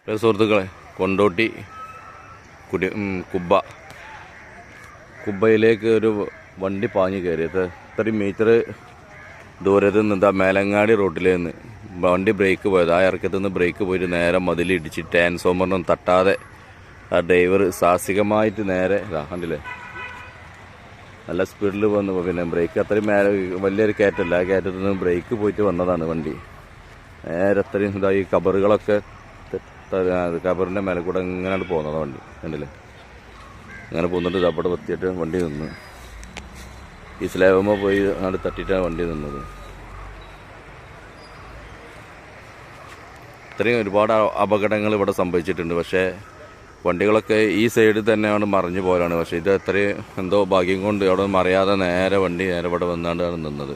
സുഹൃത്തുക്കളെ, കൊണ്ടോട്ടി കുബ്ബയിലേക്ക് ഒരു വണ്ടി പാഞ്ഞ് കയറിയത്. ഇത്രയും മീറ്റർ ദൂരത്ത് നിന്ന് മേലങ്ങാടി റോട്ടിൽ നിന്ന് വണ്ടി ബ്രേക്ക് പോയത്. ആ ഇറക്കത്തു നിന്ന് ബ്രേക്ക് പോയിട്ട് നേരെ മതിലിടിച്ച് ട്രാൻസ്ഫോമറിനും തട്ടാതെ ആ ഡ്രൈവർ സാഹസികമായിട്ട് നേരെ കണ്ടില്ലേ, നല്ല സ്പീഡിൽ വന്നു. പിന്നെ ബ്രേക്ക് അത്രയും വലിയൊരു കയറ്റല്ല, ആ കയറ്റത്തിൽ നിന്ന് ബ്രേക്ക് പോയിട്ട് വന്നതാണ് വണ്ടി. നേരെ അത്രയും ഈ കബറുകളൊക്കെ കബറിൻ്റെ മേലെ കൂടെ ഇങ്ങനെ പോകുന്നതാണ് വണ്ടി. കണ്ടില്ലേ, അങ്ങനെ പോന്നിട്ട് അവിടെ എത്തിയിട്ട് വണ്ടി നിന്ന് ഈ സ്ലാബുമ്മ പോയി അവിടെ തട്ടിയിട്ടാണ് വണ്ടി നിന്നത്. ഇത്രയും ഒരുപാട് അപകടങ്ങൾ ഇവിടെ സംഭവിച്ചിട്ടുണ്ട്. പക്ഷേ വണ്ടികളൊക്കെ ഈ സൈഡിൽ തന്നെയാണ് മറിഞ്ഞു പോലാണ്. പക്ഷേ ഇത് അത്രയും എന്തോ ഭാഗ്യം കൊണ്ട് അവിടെ മറിയാതെ നേരെ വണ്ടി നേരെ ഇവിടെ വന്നാണ്ടാണ് നിന്നത്.